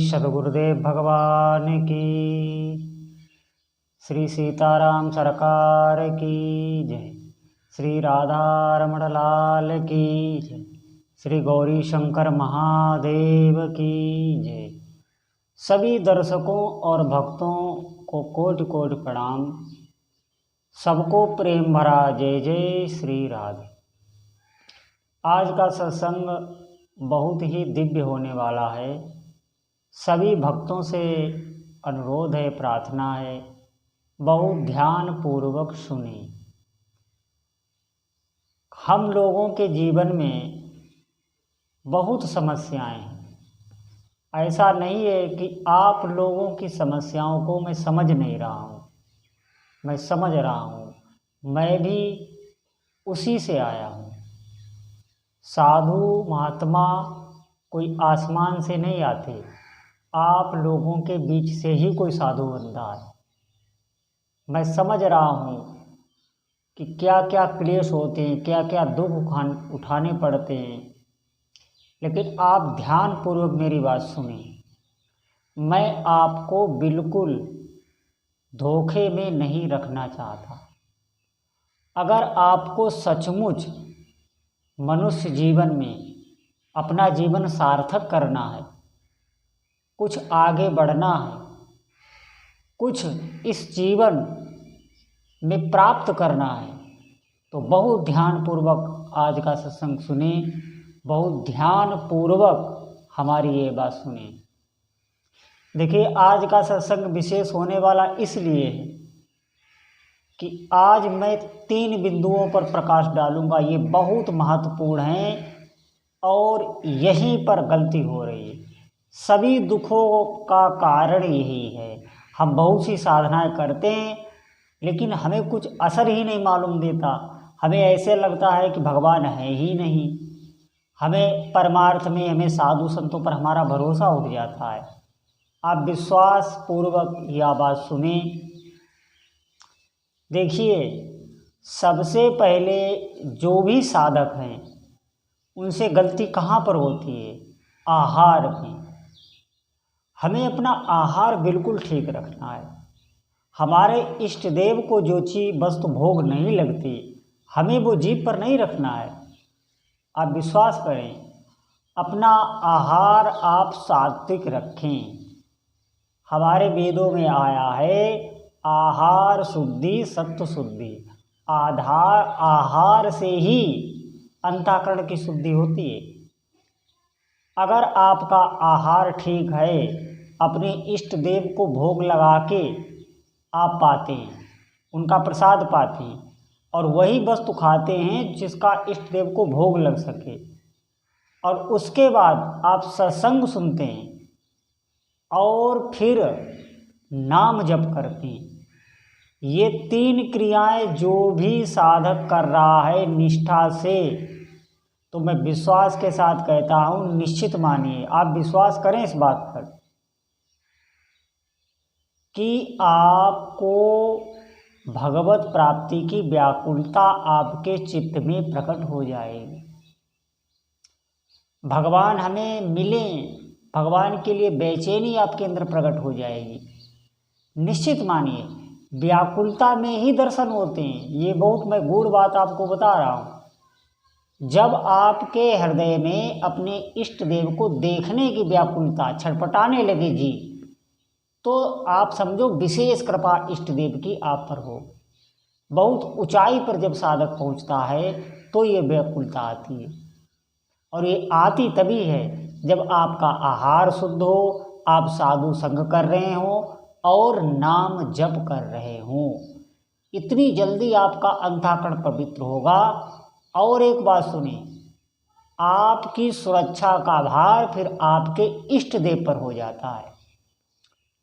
सद्गुरुदेव भगवान की, श्री सीताराम सरकार की जय, श्री राधा रमण लाल की जय, श्री गौरी शंकर महादेव की जय। सभी दर्शकों और भक्तों को कोटि कोटि प्रणाम। सबको प्रेम भरा जय जय श्री राधे। आज का सत्संग बहुत ही दिव्य होने वाला है। सभी भक्तों से अनुरोध है, प्रार्थना है, बहुत ध्यान पूर्वक सुने। हम लोगों के जीवन में बहुत समस्याएं हैं। ऐसा नहीं है कि आप लोगों की समस्याओं को मैं समझ नहीं रहा हूँ, मैं समझ रहा हूँ। मैं भी उसी से आया हूँ। साधु महात्मा कोई आसमान से नहीं आते, आप लोगों के बीच से ही कोई साधु बनता है। मैं समझ रहा हूँ कि क्या क्या क्लेश होते हैं, क्या क्या दुख उठाने पड़ते हैं। लेकिन आप ध्यान पूर्वक मेरी बात सुने। मैं आपको बिल्कुल धोखे में नहीं रखना चाहता। अगर आपको सचमुच मनुष्य जीवन में अपना जीवन सार्थक करना है, कुछ आगे बढ़ना है, कुछ इस जीवन में प्राप्त करना है, तो बहुत ध्यानपूर्वक आज का सत्संग सुने। बहुत ध्यानपूर्वक हमारी ये बात सुने। देखिए, आज का सत्संग विशेष होने वाला इसलिए है कि आज मैं 3 बिंदुओं पर प्रकाश डालूंगा। ये बहुत महत्वपूर्ण हैं और यहीं पर गलती हो रही है। सभी दुखों का कारण यही है। हम बहुत सी साधनाएं करते हैं लेकिन हमें कुछ असर ही नहीं मालूम देता। हमें ऐसे लगता है कि भगवान है ही नहीं। हमें परमार्थ में हमें साधु संतों पर हमारा भरोसा उठ जाता है। आप विश्वास पूर्वक यह बात सुने। देखिए, सबसे पहले जो भी साधक हैं उनसे गलती कहाँ पर होती है? आहार में। हमें अपना आहार बिल्कुल ठीक रखना है। हमारे इष्ट देव को जो चीज़ वस्तु भोग नहीं लगती, हमें वो जीभ पर नहीं रखना है। आप विश्वास करें, अपना आहार आप सात्विक रखें। हमारे वेदों में आया है आहार शुद्धि सत्व शुद्धि। आहार से ही अंतःकरण की शुद्धि होती है। अगर आपका आहार ठीक है, अपने इष्ट देव को भोग लगा के आप पाते हैं, उनका प्रसाद पाते हैं और वही वस्तु खाते हैं जिसका इष्ट देव को भोग लग सके, और उसके बाद आप सत्संग सुनते हैं और फिर नाम जप करते हैं। ये 3 क्रियाएं जो भी साधक कर रहा है निष्ठा से, तो मैं विश्वास के साथ कहता हूँ, निश्चित मानिए, आप विश्वास करें इस बात पर कि आपको भगवत प्राप्ति की व्याकुलता आपके चित्त में प्रकट हो जाएगी। भगवान हमें मिले, भगवान के लिए बेचैनी आपके अंदर प्रकट हो जाएगी। निश्चित मानिए, व्याकुलता में ही दर्शन होते हैं। ये बहुत मैं गूढ़ बात आपको बता रहा हूँ। जब आपके हृदय में अपने इष्ट देव को देखने की व्याकुलता छटपटाने लगेगी, तो आप समझो विशेष कृपा इष्ट देव की आप पर हो। बहुत ऊंचाई पर जब साधक पहुंचता है तो ये व्याकुलता आती है, और ये आती तभी है जब आपका आहार शुद्ध हो, आप साधु संग कर रहे हो और नाम जप कर रहे हो। इतनी जल्दी आपका अंतःकरण पवित्र होगा। और एक बात सुनिए, आपकी सुरक्षा का भार फिर आपके इष्ट देव पर हो जाता है,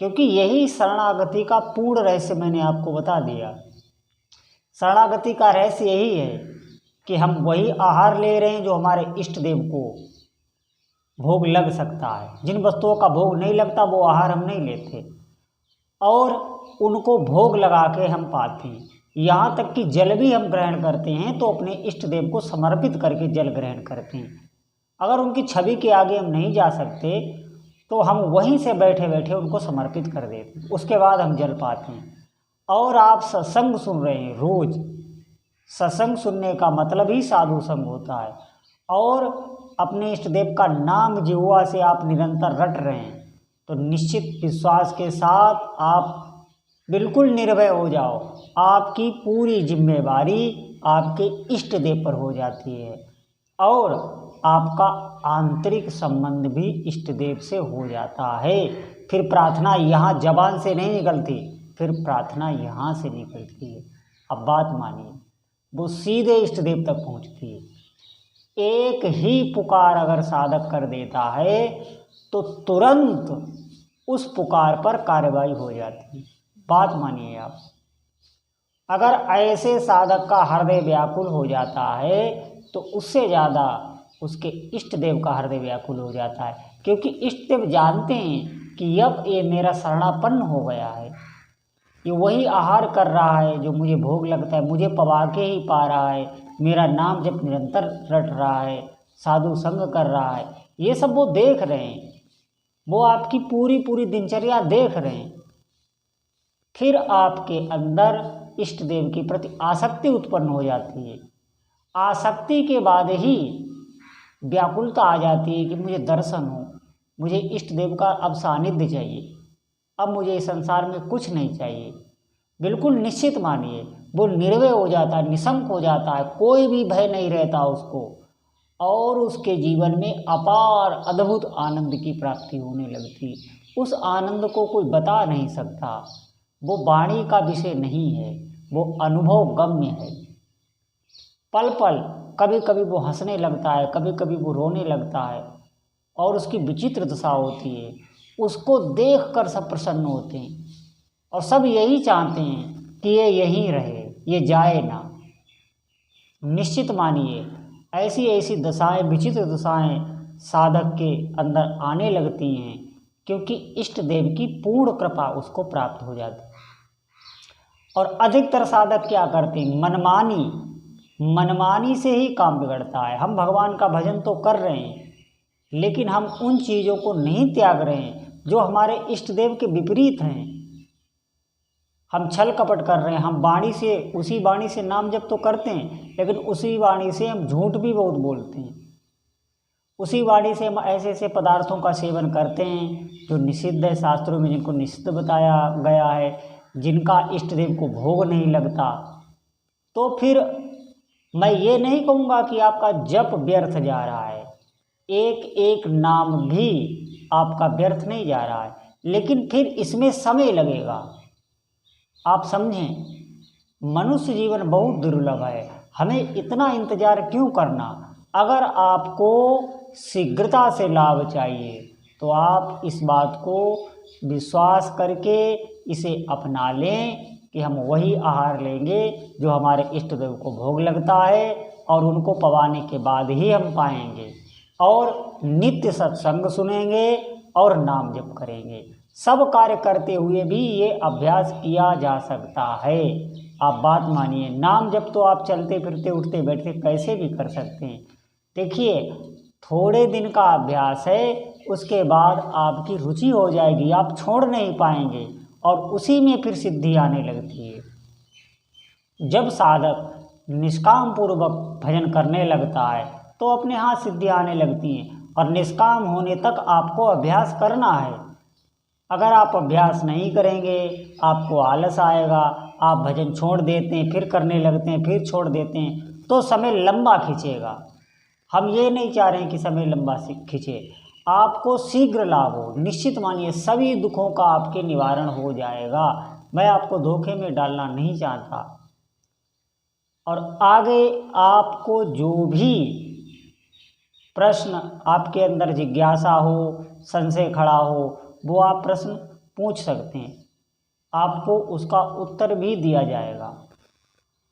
क्योंकि यही शरणागति का पूर्ण रहस्य मैंने आपको बता दिया। शरणागति का रहस्य यही है कि हम वही आहार ले रहे हैं जो हमारे इष्ट देव को भोग लग सकता है। जिन वस्तुओं का भोग नहीं लगता वो आहार हम नहीं लेते, और उनको भोग लगा के हम पाते हैं। यहाँ तक कि जल भी हम ग्रहण करते हैं तो अपने इष्ट देव को समर्पित करके जल ग्रहण करते हैं। अगर उनकी छवि के आगे हम नहीं जा सकते तो हम वहीं से बैठे बैठे उनको समर्पित कर देते हैं, उसके बाद हम जल पाते हैं। और आप सत्संग सुन रहे हैं रोज, सत्संग सुनने का मतलब ही साधु संग होता है। और अपने इष्ट देव का नाम जिह्वा से आप निरंतर रट रहे हैं, तो निश्चित विश्वास के साथ आप बिल्कुल निर्भय हो जाओ। आपकी पूरी जिम्मेवारी आपके इष्ट देव पर हो जाती है और आपका आंतरिक संबंध भी इष्ट देव से हो जाता है। फिर प्रार्थना यहाँ जबान से नहीं निकलती, फिर प्रार्थना यहाँ से निकलती है। अब बात मानिए, वो सीधे इष्ट देव तक पहुँचती है। एक ही पुकार अगर साधक कर देता है तो तुरंत उस पुकार पर कार्रवाई हो जाती है। बात मानिए आप, अगर ऐसे साधक का हृदय व्याकुल हो जाता है तो उससे ज़्यादा उसके इष्ट देव का हृदय व्याकुल हो जाता है, क्योंकि इष्ट देव जानते हैं कि अब ये मेरा शरणापन्न हो गया है, ये वही आहार कर रहा है जो मुझे भोग लगता है, मुझे पवा के ही पा रहा है, मेरा नाम जब निरंतर रट रहा है, साधु संग कर रहा है, ये सब वो देख रहे हैं, वो आपकी पूरी पूरी दिनचर्या देख रहे हैं। फिर आपके अंदर इष्ट देव के प्रति आसक्ति उत्पन्न हो जाती है। आसक्ति के बाद ही व्याकुलता आ जाती है कि मुझे दर्शन हो, मुझे इष्ट देव का अब सानिध्य चाहिए, अब मुझे इस संसार में कुछ नहीं चाहिए। बिल्कुल निश्चित मानिए, वो निर्भय हो जाता है, निशंक हो जाता है, कोई भी भय नहीं रहता उसको, और उसके जीवन में अपार अद्भुत आनंद की प्राप्ति होने लगती। उस आनंद को कोई बता नहीं सकता, वो वाणी का विषय नहीं है, वो अनुभव गम्य है। पल पल कभी कभी वो हंसने लगता है, कभी कभी वो रोने लगता है, और उसकी विचित्र दशा होती है। उसको देखकर सब प्रसन्न होते हैं और सब यही चाहते हैं कि ये यहीं रहे, ये जाए ना। निश्चित मानिए, ऐसी ऐसी दशाएं, विचित्र दशाएं साधक के अंदर आने लगती हैं, क्योंकि इष्ट देव की पूर्ण कृपा उसको प्राप्त हो जाती है। और अधिकतर साधक क्या करते हैं, मनमानी से ही काम बिगड़ता है। हम भगवान का भजन तो कर रहे हैं, लेकिन हम उन चीज़ों को नहीं त्याग रहे हैं जो हमारे इष्ट देव के विपरीत हैं। हम छल कपट कर रहे हैं, हम वाणी से, उसी वाणी से नाम जप तो करते हैं, लेकिन उसी वाणी से हम झूठ भी बहुत बोलते हैं। उसी वाणी से हम ऐसे ऐसे पदार्थों का सेवन करते हैं जो निषिद्ध है, शास्त्रों में जिनको निषिद्ध बताया गया है, जिनका इष्ट देव को भोग नहीं लगता। तो फिर मैं ये नहीं कहूँगा कि आपका जप व्यर्थ जा रहा है, एक एक नाम भी आपका व्यर्थ नहीं जा रहा है, लेकिन फिर इसमें समय लगेगा। आप समझें, मनुष्य जीवन बहुत दुर्लभ है, हमें इतना इंतजार क्यों करना। अगर आपको शीघ्रता से लाभ चाहिए तो आप इस बात को विश्वास करके इसे अपना लें कि हम वही आहार लेंगे जो हमारे इष्ट देव को भोग लगता है, और उनको पवाने के बाद ही हम पाएंगे। और नित्य सत्संग सुनेंगे और नाम जप करेंगे। सब कार्य करते हुए भी ये अभ्यास किया जा सकता है। आप बात मानिए, नाम जप तो आप चलते फिरते उठते बैठते कैसे भी कर सकते हैं। देखिए, थोड़े दिन का अभ्यास है, उसके बाद आपकी रुचि हो जाएगी, आप छोड़ नहीं पाएंगे, और उसी में फिर सिद्धि आने लगती है। जब साधक निष्काम पूर्वक भजन करने लगता है तो अपने हाथ सिद्धि आने लगती हैं, और निष्काम होने तक आपको अभ्यास करना है। अगर आप अभ्यास नहीं करेंगे, आपको आलस आएगा, आप भजन छोड़ देते हैं, फिर करने लगते हैं, फिर छोड़ देते हैं, तो समय लंबा खींचेगा। हम ये नहीं चाह रहे हैं कि समय लंबा खींचे, आपको शीघ्र लाभ हो। निश्चित मानिए, सभी दुखों का आपके निवारण हो जाएगा। मैं आपको धोखे में डालना नहीं चाहता। और आगे आपको जो भी प्रश्न, आपके अंदर जिज्ञासा हो, संशय खड़ा हो, वो आप प्रश्न पूछ सकते हैं, आपको उसका उत्तर भी दिया जाएगा।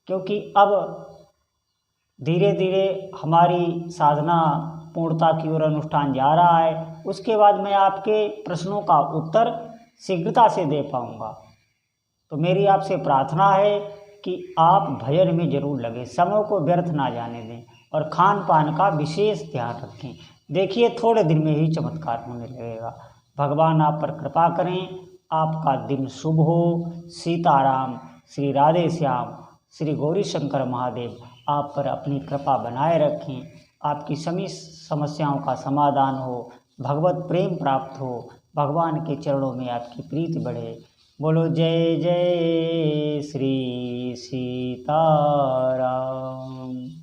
क्योंकि अब धीरे धीरे हमारी साधना पूर्णता की ओर अनुष्ठान जा रहा है, उसके बाद मैं आपके प्रश्नों का उत्तर शीघ्रता से दे पाऊँगा। तो मेरी आपसे प्रार्थना है कि आप भजन में जरूर लगे, समय को व्यर्थ ना जाने दें, और खान पान का विशेष ध्यान रखें। देखिए, थोड़े दिन में ही चमत्कार होने लगेगा। भगवान आप पर कृपा करें, आपका दिन शुभ हो। सीताराम, श्री राधे श्याम, श्री गौरी शंकर महादेव आप पर अपनी कृपा बनाए रखें, आपकी सभी समस्याओं का समाधान हो, भगवत प्रेम प्राप्त हो, भगवान के चरणों में आपकी प्रीति बढ़े। बोलो जय जय श्री सीताराम।